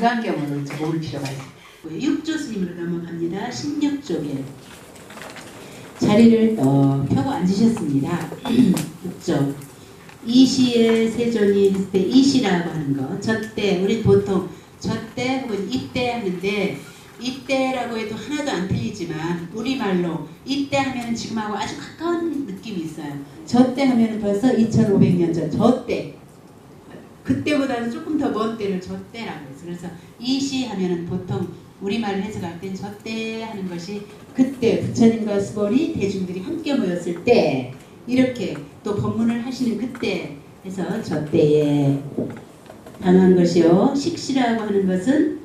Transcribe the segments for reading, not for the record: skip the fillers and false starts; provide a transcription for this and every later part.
금강경으로 모을 필요가 있어요. 6조 스님으로 넘어갑니다. 16쪽에 자리를 펴고 앉으셨습니다. 6조 이시의 세존이 있을 때 이시라고 하는 거, 저때, 우리 보통 저때 혹은 이때 하는데, 이때라고 해도 하나도 안 틀리지만 우리말로 이때 하면 지금하고 아주 가까운 느낌이 있어요. 저때 하면 벌써 2500년 전, 저때, 그때보다는 조금 더 먼 때를 저때라고 해서, 그래서 이시 하면은 보통 우리말을 해석할 땐 저때 하는 것이 그때 부처님과 스벌이 대중들이 함께 모였을 때, 이렇게 또 법문을 하시는 그때 해서 저때에 단한 것이요. 식시라고 하는 것은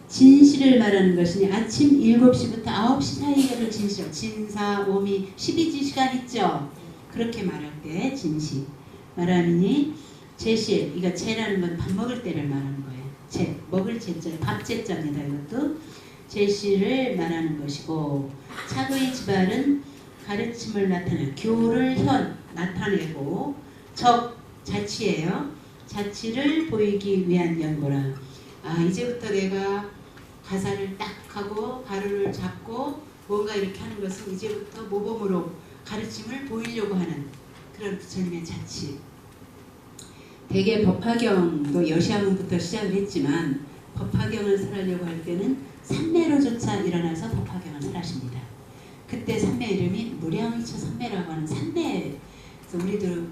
진시를 말하는 것이니 아침 7시부터 9시 사이를 진시로, 진사, 오미, 12지 시간 있죠. 그렇게 말할 때 진시 말하니 제시, 이거 제라는 건 밥 먹을 때를 말하는 거예요. 제, 먹을 제자, 밥 제자입니다. 이것도 제시를 말하는 것이고, 차의 지발은 가르침을 나타내고, 교를 현 나타내고, 적 자치예요. 자치를 보이기 위한 연고라. 아, 이제부터 내가 가사를 딱 하고 가루를 잡고 뭔가 이렇게 하는 것은 이제부터 모범으로 가르침을 보이려고 하는 그런 부처님의 자치. 대개 법화경도 여시아문부터 시작을 했지만 법화경을 설하려고 할 때는 삼매로조차 일어나서 법화경을 설하십니다. 그때 삼매 이름이 무량이처 삼매라고 하는 삼매. 그래서 우리도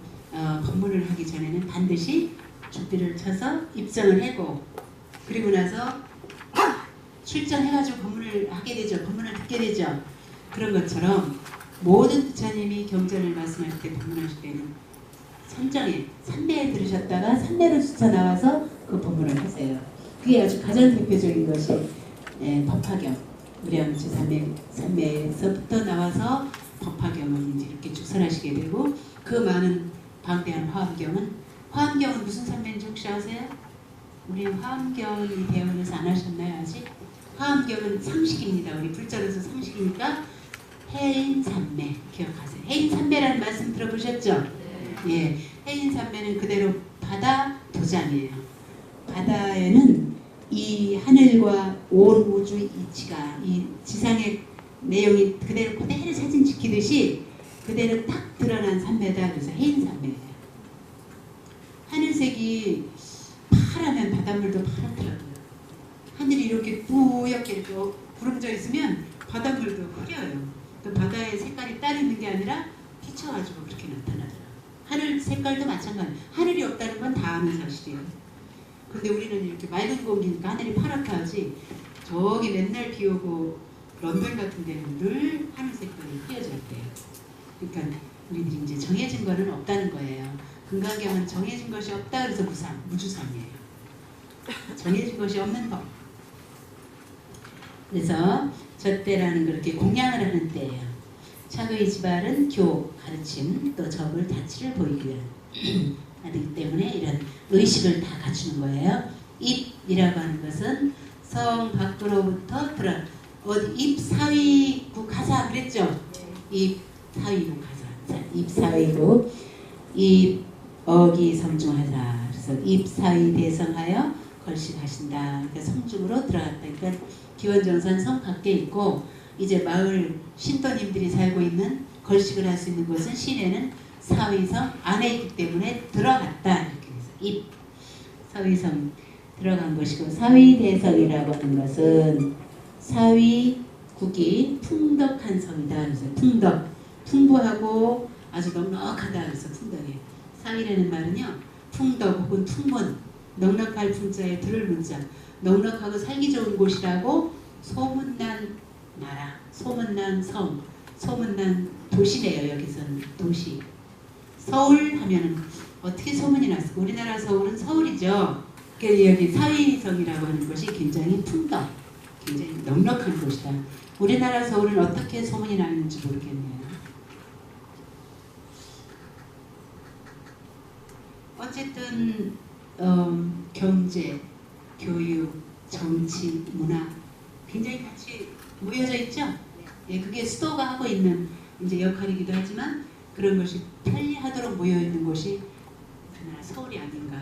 법문을 하기 전에는 반드시 주비를 쳐서 입장을 하고, 그리고 나서 출전해가지고 법문을 하게 되죠. 법문을 듣게 되죠. 그런 것처럼 모든 부처님이 경전을 말씀할 때 법문하실 때는 선정에 삼매에 들으셨다가 삼매로 쫓아 나와서 그 법문을 하세요. 그게 아주 가장 대표적인 것이 법화경, 무량이처 삼매에서부터 나와서 법화경을 이제 이렇게 축설하시게 되고, 그 많은 방대한 화엄경은 무슨 삼매인지 혹시 아세요? 우리 화엄경이 대원에서 안 하셨나요 아직? 화엄경은 상식입니다. 우리 불자로서 상식이니까 해인삼매 기억하세요. 해인삼매라는 말씀 들어보셨죠? 예, 해인삼매는 그대로 바다 도장이에요. 바다에는 이 하늘과 온 우주 이치가, 이 지상의 내용이 그대로 사진 찍히듯이 그대로 딱 드러난 삼매다. 그래서 해인삼매예요. 하늘색이 파라면 바닷물도 파랗더라고요. 하늘이 이렇게 뿌옇게 이렇게 구름져 있으면 바닷물도 흐려요. 그 바다의 색깔이 따로 있는 게 아니라 비쳐가지고 그렇게 나타나더라고요. 하늘 색깔도 마찬가지예요. 하늘이 없다는 건 다 아는 사실이에요. 근데 우리는 이렇게 맑은 공기니까 하늘이 파랗게 하지, 저기 맨날 비 오고 런던 같은 데는 늘 하늘 색깔이 흐려져 있대요. 그러니까 우리들이 이제 정해진 거는 없다는 거예요. 금강경은 정해진 것이 없다 그래서 무주상이에요. 정해진 것이 없는 법. 그래서 저때라는 그렇게 공양을 하는 때예요. 차의 지발은 교, 가르침, 또 적을 자치를 보이기 위한 하기 때문에 이런 의식을 다 갖추는 거예요. 입이라고 하는 것은 성 밖으로부터 들어, 어디 입 사위구 가사 그랬죠? 입 사위구 가사. 자, 입 사위구, 입 어기 성중하사. 그래서 입 사위 대성하여 걸식하신다. 그러니까 성중으로 들어갔다. 그러니까 기원정산 성 밖에 있고, 이제 마을 신도님들이 살고 있는 걸식을 할 수 있는 곳은 시내는 사위성 안에 있기 때문에 들어갔다. 이렇게 해서 입 사위성 들어간 것이고, 사위대성이라고 하는 것은 사위국이 풍덕한 성이다. 그래서 풍덕, 풍부하고 아주 넉넉하다. 그래서 풍덕이에요. 사위라는 말은요, 풍덕 혹은 풍문, 넉넉할 풍자에 들을 문자, 넉넉하고 살기 좋은 곳이라고 소문난 나라, 소문난 성, 소문난 도시네요. 여기서는 도시. 서울 하면은 어떻게 소문이 났을까? 우리나라 서울은 서울이죠. 그래서 여기 사위성이라고 하는 것이 굉장히 풍덕, 굉장히 넉넉한 곳이다. 우리나라 서울은 어떻게 소문이 나는지 모르겠네요. 어쨌든 경제, 교육, 정치, 문화 굉장히 같이 모여져 있죠. 예, 그게 수도가 하고 있는 이제 역할이기도 하지만 그런 것이 편리하도록 모여 있는 곳이 우리나라 서울이 아닌가.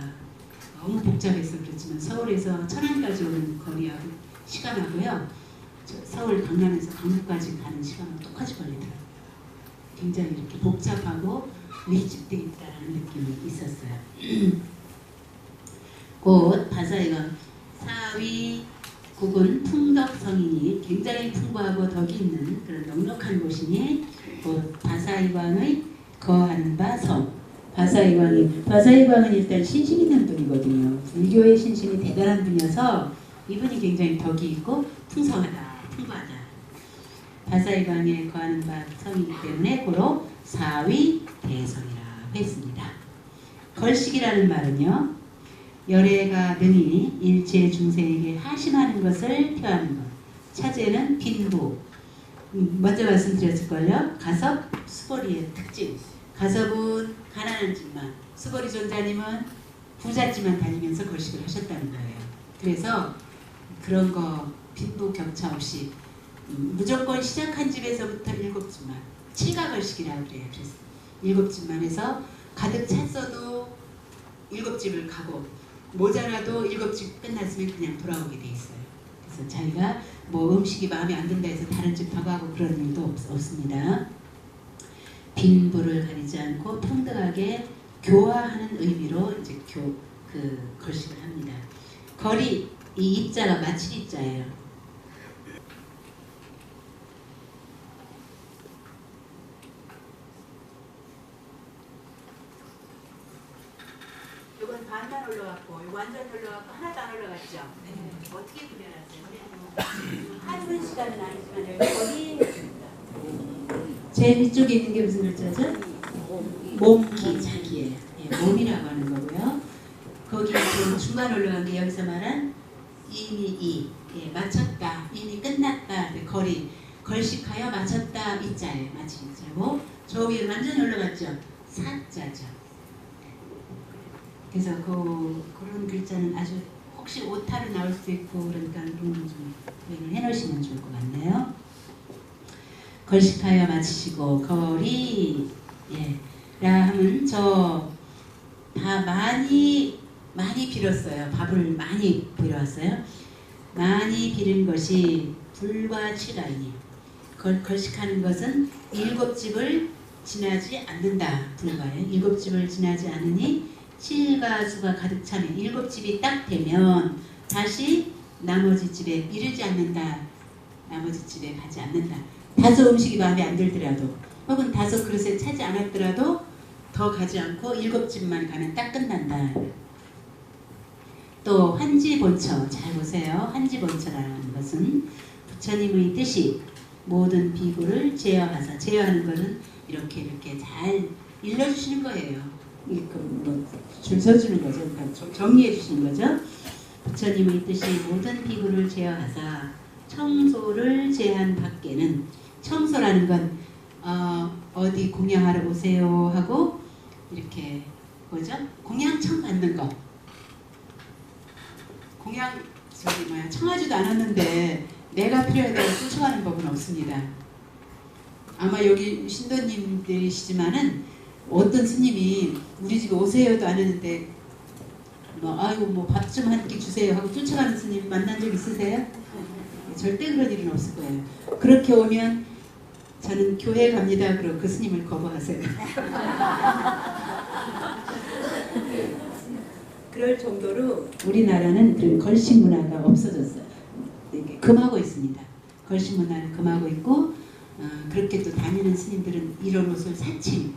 너무 복잡해서 그렇지만 서울에서 천안까지 오는 거리하고 시간하고요. 서울 강남에서 강북까지 가는 시간은 똑같이 걸리더라고요. 굉장히 이렇게 복잡하고 밀집되어 있다는 느낌이 있었어요. 곧 바사이강 사위 국은 풍덕성이니 굉장히 풍부하고 덕이 있는 그런 넉넉한 곳이니 곧 바사이광의 거하는 바 성. 바사이광은 일단 신심 있는 분이거든요. 불교의 신심이 대단한 분이어서 이분이 굉장히 덕이 있고 풍성하다, 풍부하다. 바사이광에 거하는 바 성이기 때문에 고로 사위 대성이라고 했습니다. 걸식이라는 말은요, 열애가 능히 일체 중생에게 하심하는 것을 표하는 것. 차제는 빈부. 먼저 말씀드렸을걸요. 가섭, 수벌이의 특징. 가섭은 가난한 집만, 수벌이 존자님은 부잣집만 다니면서 걸식을 하셨다는 거예요. 그래서 그런 거 빈부 격차 없이 무조건 시작한 집에서부터 7집만, 칠가걸식이라고 그래요. 그래서 7집만 해서 가득 찼어도 7집을 가고 모자라도 7집 끝났으면 그냥 돌아오게 돼 있어요. 그래서 자기가 뭐 음식이 마음에 안 든다 해서 다른 집 더 가고 그런 일도 없습니다. 빈부를 가리지 않고 평등하게 교화하는 의미로 이제 걸식을 합니다. 거리, 이 입자가 마칠 입자예요. 이건 반만 올라갔고, 이거 완전 올라갔고 하나도 안 올라갔죠. 네. 어떻게 구별하세요? 하는 시간은 아니지만 여기 거리입니다. 제일 위쪽에 있는 게 무슨 글자죠? 몸기, 자기예요. 예, 몸이라고 하는 거고요. 거기 중간 올라간 게 여기서 말한 이미 예, 마쳤다, 이미 끝났다. 거리, 걸식하여 마쳤다 이자예요. 마치 이자고 저 위에 완전히 올라갔죠. 사자죠. 그래서 그런 글자는 아주 혹시 오타로 나올 수도 있고 그러니까 그런 좀 구별을 해놓으시면 좋을 것 같네요. 걸식하여 마치시고 거리 라 하면 저 다 많이 빌었어요. 밥을 많이 빌어왔어요. 많이 빌은 것이 불과 칠가이니 걸식하는 것은 7집을 지나지 않는다. 불과에 7집을 지나지 않으니 칠가수가 가득 차면 7집이 딱 되면 다시 나머지 집에 이르지 않는다. 나머지 집에 가지 않는다. 다소 음식이 마음에 안 들더라도 혹은 다소 그릇에 차지 않았더라도 더 가지 않고 7집만 가면 딱 끝난다. 또 한지본처, 잘 보세요. 한지본처라는 것은 부처님의 뜻이 모든 비구를 제어하사, 제어하는 것은 이렇게 잘 일러주시는 거예요. 줄 서주는 거죠. 그러니까 정리해 주시는 거죠. 부처님의 뜻이 모든 비구를 제어하사 청소를 제한 밖에는, 청소라는 건 어디 공양하러 오세요 하고 이렇게 뭐죠? 공양청 받는 거. 공양 청하지도 않았는데 내가 필요하다고 쫓아가는 법은 없습니다. 아마 여기 신도님들이시지만은 어떤 스님이 우리 집에 오세요도 안 했는데 밥 좀 한 끼 주세요 하고 쫓아가는 스님 만난 적 있으세요? 절대 그런 일은 없을 거예요. 그렇게 오면 저는 교회 갑니다. 그러고 그 스님을 거부하세요. 그럴 정도로 우리나라는 그런 걸식 문화가 없어졌어요. 금하고 있습니다. 걸식 문화는 금하고 있고 그렇게 또 다니는 스님들은 이런 옷을 사칭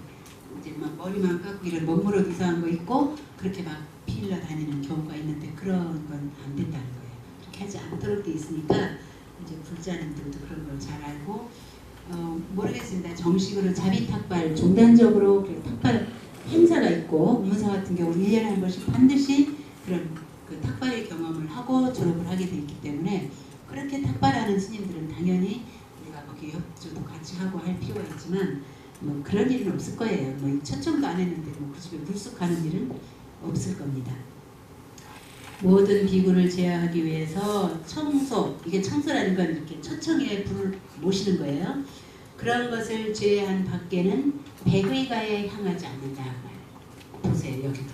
이제 막 머리만 깎고 이런 멋모르고 이상한 거 입고 그렇게 막 빌려 다니는 경우가 있는데 그런 건 안 된다는 거예요. 그렇게 하지 않도록 돼 있으니까 이제 불자님들도 그런 걸 잘 알고 모르겠습니다. 정식으로 자비탁발 종단적으로 탁발 행사가 있고 문사 같은 경우 1년에 한 번씩 반드시 그런 그 탁발의 경험을 하고 졸업을 하게 돼 있기 때문에 그렇게 탁발하는 스님들은 당연히 우리가 거기 협조도 같이 하고 할 필요가 있지만 그런 일은 없을 거예요. 초청도 안 했는데 그 집에 불쑥하는 일은 없을 겁니다. 모든 비구를 제어하기 위해서 청소, 이게 청소라는 건 이렇게 초청에 불을 모시는 거예요. 그런 것을 제한 밖에는 백의가에 향하지 않는다. 보세요, 여기도.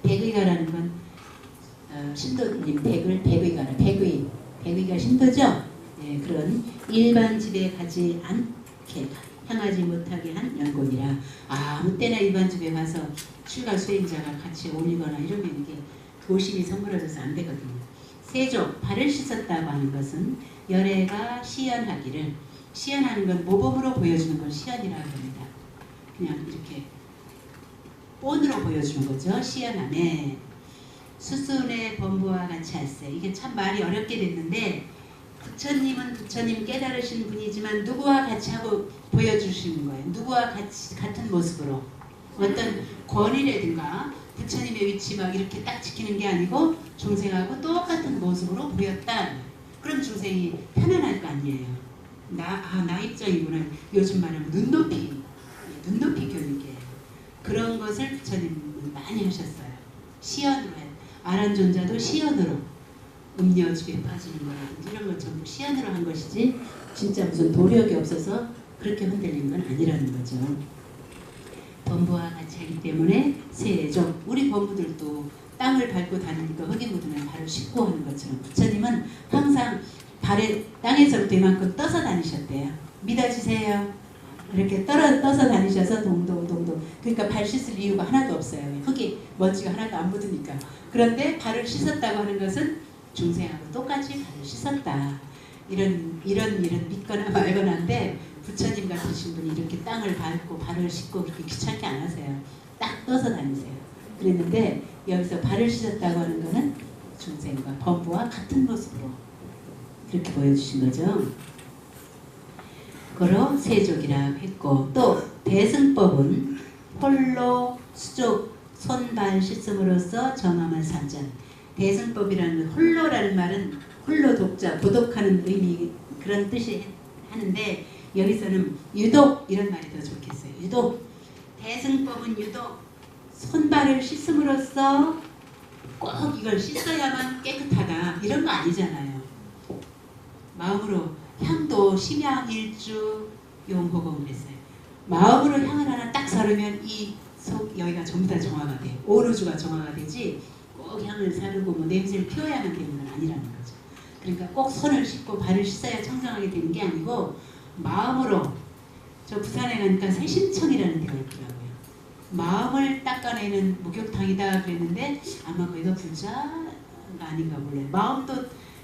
백의가라는 건 신도님 댁을 백의가 신도죠. 예, 그런 일반 집에 가지 않게 향하지 못하게 한 연골이라 아무 때나 일반 집에 가서 출가 수행자가 같이 올리거나 이러면 이게 도심이 선물어져서 안 되거든요. 세조 발을 씻었다고 하는 것은 열애가 시연하기를 시연하는 건 모범으로 보여주는 걸 시연이라고 합니다. 그냥 이렇게 본으로 보여주는 거죠. 시연함에 수순의 범부와 같이 할세. 이게 참 말이 어렵게 됐는데 부처님은 부처님 깨달으신 분이지만 누구와 같이 하고 보여주시는 거예요. 누구와 같은 모습으로 어떤 권위라든가 부처님의 위치 막 이렇게 딱 지키는 게 아니고 중생하고 똑같은 모습으로 보였다. 그럼 중생이 편안할 거 아니에요. 나 입장이구나. 요즘 말하면 눈높이 교육이에요. 그런 것을 부처님은 많이 하셨어요. 시연으로 해요. 아란존자도 시연으로 음료집에 빠지는 거라든지 이런 걸 전부 시연으로 한 것이지 진짜 무슨 도력이 없어서 그렇게 흔들린 건 아니라는 거죠. 범부와 같이 하기 때문에 세종 우리 범부들도 땅을 밟고 다니니까 흙이 묻으면 발을 씻고 하는 것처럼 부처님은 항상 발에 땅에서부터 이만큼 떠서 다니셨대요. 믿어지세요? 이렇게 떠서 다니셔서 동동 그러니까 발 씻을 이유가 하나도 없어요. 흙이 먼지가 하나도 안 묻으니까. 그런데 발을 씻었다고 하는 것은 중생하고 똑같이 발을 씻었다. 이런 믿거나 말거나인데 부처님 같으신 분이 이렇게 땅을 밟고 발을 씻고 그렇게 귀찮게 안 하세요. 딱 떠서 다니세요. 그랬는데 여기서 발을 씻었다고 하는 것은 중생과 범부와 같은 모습으로 그렇게 보여주신 거죠. 그로 세족이라고 했고 또 대승법은 홀로 수족 손발 씻음으로써 정함을 산전. 대승법이라는 홀로라는 말은 홀로 독자 고독하는 의미 그런 뜻이 하는데 여기서는 유독 이런 말이 더 좋겠어요. 유독 대승법은 유독 손발을 씻음으로써 꼭 이걸 씻어야만 깨끗하다 이런 거 아니잖아요. 마음으로 향도 심양 일주 용호공을 했어요. 마음으로 향을 하나 딱 사르면 이 속 여기가 전부 다 정화가 돼요. 오로주가 정화가 되지 꼭 향을 사르고 뭐 냄새를 피워야만 되는 건 아니라는 거죠. 그러니까 꼭 손을 씻고 발을 씻어야 청정하게 되는 게 아니고 마음으로 저 부산에 가니까 세심청이라는 데가 있더라고요. 마음을 닦아내는 목욕탕이다 그랬는데 아마 거기가 불자가 아닌가 몰라요. 마음도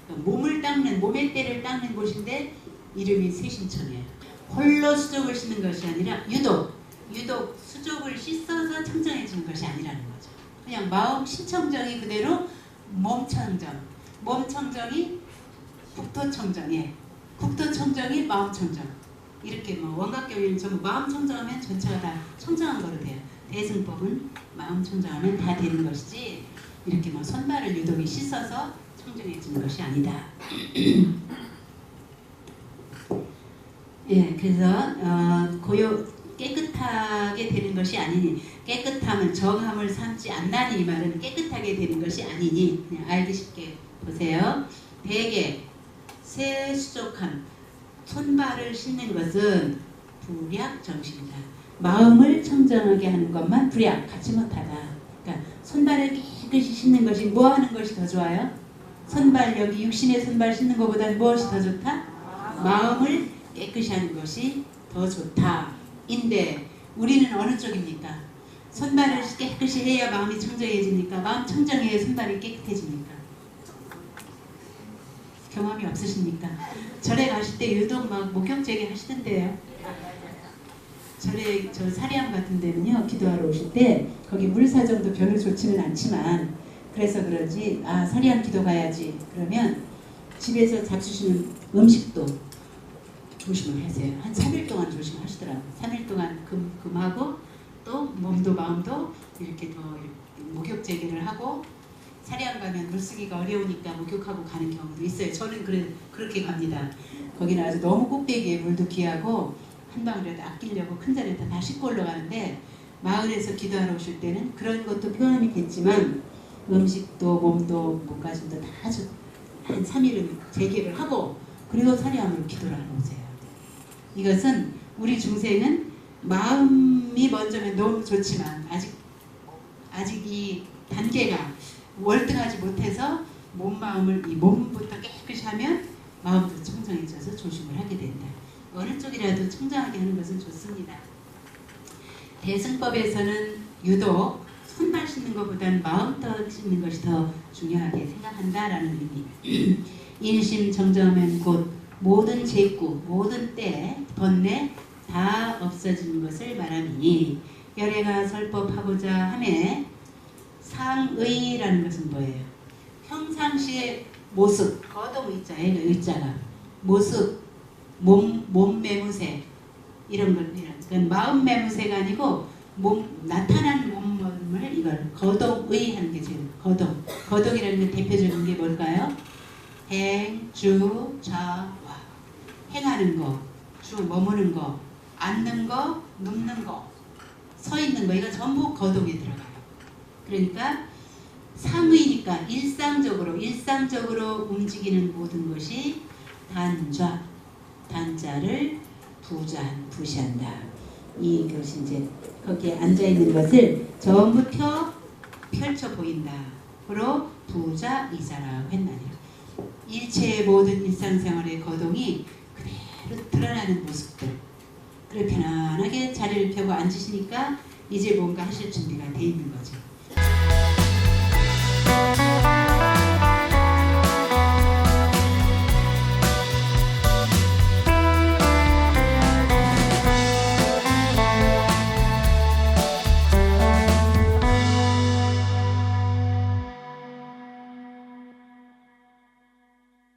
몸을 닦는 몸의 때를 닦는 곳인데 이름이 세심청이에요. 홀로 수족을 씻는 것이 아니라 유독 수족을 씻어서 청정해지는 것이 아니라는 거죠. 그냥 마음 신청정이 그대로 몸청정이 국토청정에 국토청정이 마음청정 이렇게 뭐 원각교리는 전부 마음청정하면 전체가 다 청정한 거로 돼요. 대승법은 마음청정하면 다 되는 것이지 이렇게 뭐 손발을 유독히 씻어서 청정해지는 것이 아니다. 예, 그래서 깨끗하게 되는 것이 아니니 깨끗함은 정함을 삼지 않나니 이 말은 깨끗하게 되는 것이 아니니 그냥 알기 쉽게 보세요. 대개 세수족한 손발을 씻는 것은 불약 정신이다. 마음을 청정하게 하는 것만 불약 갖지 못하다. 그러니까 손발을 깨끗이 씻는 것이 뭐 하는 것이 더 좋아요? 손발 여기 육신의 손발 씻는 것보다 무엇이 더 좋다? 마음을 깨끗이 하는 것이 더 좋다. 인데 우리는 어느 쪽입니까? 손발을 깨끗이 해야 마음이 청정해집니까? 마음 청정해야 손발이 깨끗해집니까? 경험이 없으십니까? 절에 가실 때 유독 막 목욕제기 하시던데요. 절에 저 사리암 같은 데는요 기도하러 오실 때 거기 물사정도 별로 좋지는 않지만 그래서 그런지 사리암 기도 가야지 그러면 집에서 잡수시는 음식도 조심을 하세요. 한 3일 동안 조심하시더라고요. 3일 동안 금하고 또 몸도 마음도 이렇게 더 목욕제기를 하고 사리암 가면 물쓰기가 어려우니까 목욕하고 가는 경우도 있어요. 저는 그렇게 갑니다. 거기는 아주 너무 꼭대기에 물도 귀하고 한 방울이라도 아끼려고 큰 잔에다 다 싣고 올라가는데 마을에서 기도하러 오실 때는 그런 것도 포함이겠지만 음식도 몸도 몸가짐도 다 한 3일은 제기를 하고 그리고 사리암으로 기도를 하러 오세요. 이것은 우리 중생은 마음이 먼저면 너무 좋지만 아직 이 단계가 월등하지 못해서 마음을 이 몸부터 깨끗이 하면 마음도 청정해져서 조심을 하게 된다. 어느 쪽이라도 청정하게 하는 것은 좋습니다. 대승법에서는 유독 손발 씻는 것보다는 마음껏 씻는 것이 더 중요하게 생각한다라는 의미. 인심 정정하면 곧 모든 죄구, 모든 때, 번뇌 다 없어지는 것을 말하니 열애가 설법하고자 함에 상의라는 것은 뭐예요? 평상시의 모습, 거동 의자예요. 의자가 모습, 몸 매무새 이런 걸 그러니까 마음 매무새가 아니고 나타난 몸을 이걸 거동의 하는 게 제일 거동이라는 게 대표적인 게 뭘까요? 행, 주, 좌, 와. 행하는 거, 주 머무는 거, 앉는 거, 눕는 거, 서 있는 거 이거 전부 거동에 들어가요. 그러니까 상의니까 일상적으로 움직이는 모든 것이 단자를 부시한다. 이것이 이제 거기에 앉아 있는 것을 전부 펼쳐 보인다. 그로 부자의자라고 했나니요. 일체의 모든 일상생활의 거동이 그대로 드러나는 모습들. 그렇게 편안하게 자리를 펴고 앉으시니까 이제 뭔가 하실 준비가 돼 있는 거죠.